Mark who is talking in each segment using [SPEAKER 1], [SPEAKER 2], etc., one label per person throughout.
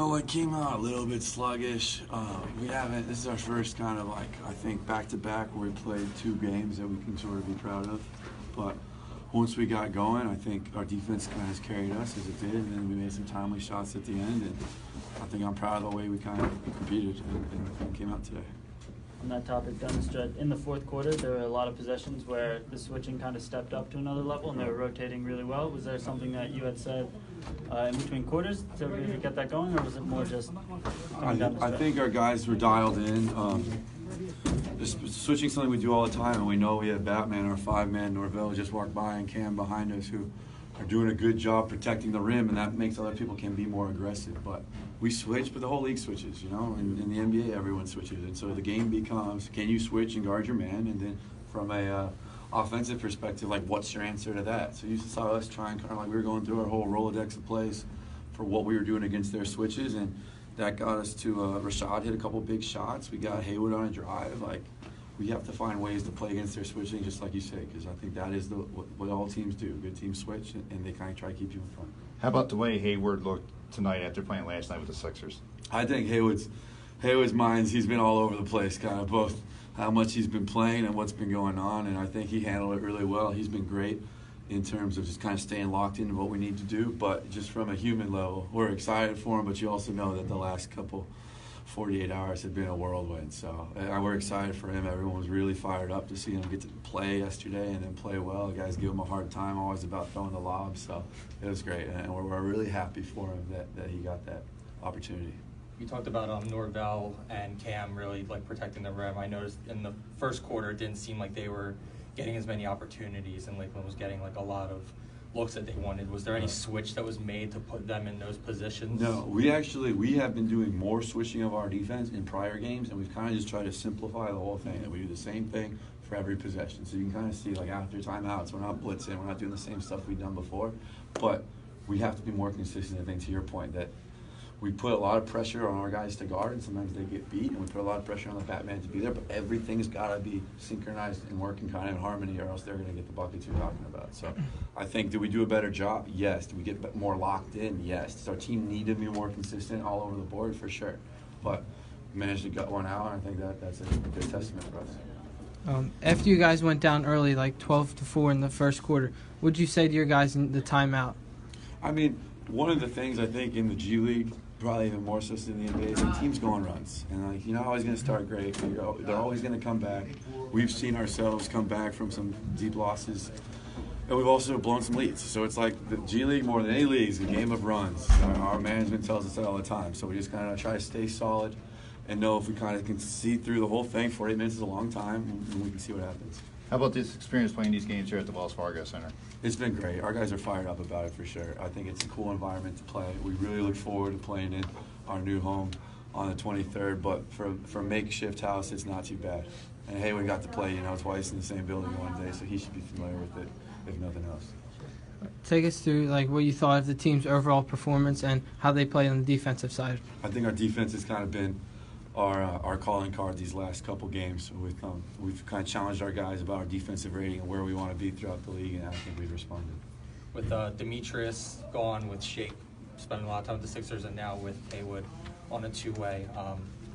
[SPEAKER 1] It came out a little bit sluggish. We haven't. This is our first kind of I think back-to-back where we played 2 games that we can sort of be proud of. But once we got going, I think our defense kind of has carried us as it did, and then we made some timely shots at the end. And I think I'm proud of the way we kind of competed and came out today.
[SPEAKER 2] On that topic, down the stretch, in the fourth quarter, there were a lot of possessions where the switching kind of stepped up to another level and they were rotating really well. Was there something that you had said in between quarters to really get that going, or was it more just coming down the stretch?
[SPEAKER 1] I think our guys were dialed in. Switching something we do all the time, and we know we have Batman, our 5-man, Norvell just walked by, and Cam behind us, who are doing a good job protecting the rim, and that makes other people can be more aggressive. But we switch, but the whole league switches, In the NBA, everyone switches. And so the game becomes, can you switch and guard your man? And then from a offensive perspective, what's your answer to that? So you saw us trying kind of we were going through our whole Rolodex of plays for what we were doing against their switches, and that got us to Rashad hit a couple big shots. We got Haywood on a drive. We have to find ways to play against their switching, just like you say, because I think that is what all teams do. Good teams switch, and they kind of try to keep you in front.
[SPEAKER 3] How about the way Hayward looked tonight after playing last night with the Sixers?
[SPEAKER 1] I think Haywood's minds, he's been all over the place, kind of both how much he's been playing and what's been going on, and I think he handled it really well. He's been great in terms of just kind of staying locked into what we need to do, but just from a human level, we're excited for him, but you also know that the last couple 48 hours have been a whirlwind. So we're excited for him. Everyone was really fired up to see him get to play yesterday and then play well. The guys give him a hard time always about throwing the lob, so it was great. And we're really happy for him that he got that opportunity.
[SPEAKER 4] You talked about Norvell and Cam really protecting the rim. I noticed in the first quarter it didn't seem like they were getting as many opportunities, and Lakeland was getting a lot of looks that they wanted. Was there any switch that was made to put them in those positions?
[SPEAKER 1] No, we have been doing more switching of our defense in prior games, and we've kind of just tried to simplify the whole thing, that we do the same thing for every possession. So you can kind of see after timeouts, we're not blitzing, we're not doing the same stuff we've done before, but we have to be more consistent. I think to your point that we put a lot of pressure on our guys to guard, and sometimes they get beat, and we put a lot of pressure on the Batman to be there, but everything's got to be synchronized and working kind of in harmony, or else they're going to get the buckets you're talking about. So I think, do we do a better job? Yes. Do we get more locked in? Yes. Does our team need to be more consistent all over the board? For sure. But we managed to gut one out, and I think that's a good testament for us.
[SPEAKER 5] After you guys went down early, 12-4 in the first quarter, what would you say to your guys in the timeout?
[SPEAKER 1] I mean, one of the things I think in the G League, probably even more so than the NBA, is teams go on runs. And you're not always going to start great. They're always going to come back. We've seen ourselves come back from some deep losses, and we've also blown some leads. So it's the G League, more than any league, is a game of runs. Our management tells us that all the time. So we just kind of try to stay solid and know if we kind of can see through the whole thing. 48 minutes is a long time, and we can see what happens.
[SPEAKER 3] How about this experience playing these games here at the Wells Fargo Center?
[SPEAKER 1] It's been great. Our guys are fired up about it for sure. I think it's a cool environment to play. We really look forward to playing in our new home on the 23rd, but for makeshift house, it's not too bad. And hey, we got to play, twice in the same building one day, so he should be familiar with it, if nothing else.
[SPEAKER 5] Take us through what you thought of the team's overall performance and how they played on the defensive side.
[SPEAKER 1] I think our defense has kind of been our calling card these last couple games. We've kind of challenged our guys about our defensive rating and where we want to be throughout the league, and I think we've responded.
[SPEAKER 4] With Demetrius gone, with Shake spending a lot of time with the Sixers, and now with Haywood on a two-way,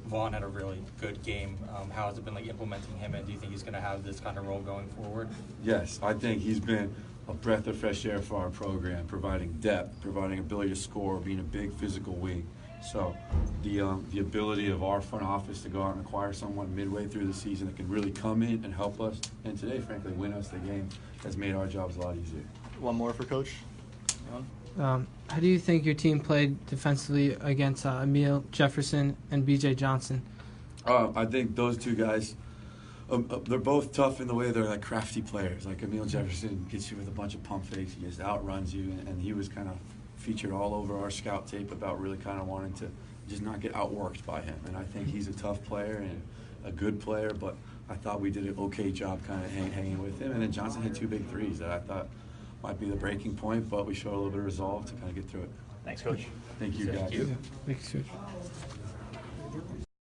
[SPEAKER 4] Vaughn had a really good game. How has it been implementing him, and do you think he's going to have this kind of role going forward?
[SPEAKER 1] Yes, I think he's been a breath of fresh air for our program, providing depth, providing ability to score, being a big physical wing. So the ability of our front office to go out and acquire someone midway through the season that can really come in and help us, and today, frankly, win us the game, has made our jobs a lot easier.
[SPEAKER 6] One more for Coach.
[SPEAKER 5] How do you think your team played defensively against Emil Jefferson and B.J. Johnson?
[SPEAKER 1] I think those two guys, they're both tough in the way they're crafty players. Emil Jefferson gets you with a bunch of pump fakes. He just outruns you, and he was kind of featured all over our scout tape about really kind of wanting to just not get outworked by him. And I think he's a tough player and a good player, but I thought we did an okay job kind of hanging with him. And then Johnson hit 2 big threes that I thought might be the breaking point, but we showed a little bit of resolve to kind of get through it.
[SPEAKER 6] Thanks, Coach.
[SPEAKER 1] Thank you, guys.
[SPEAKER 5] Thanks, Coach.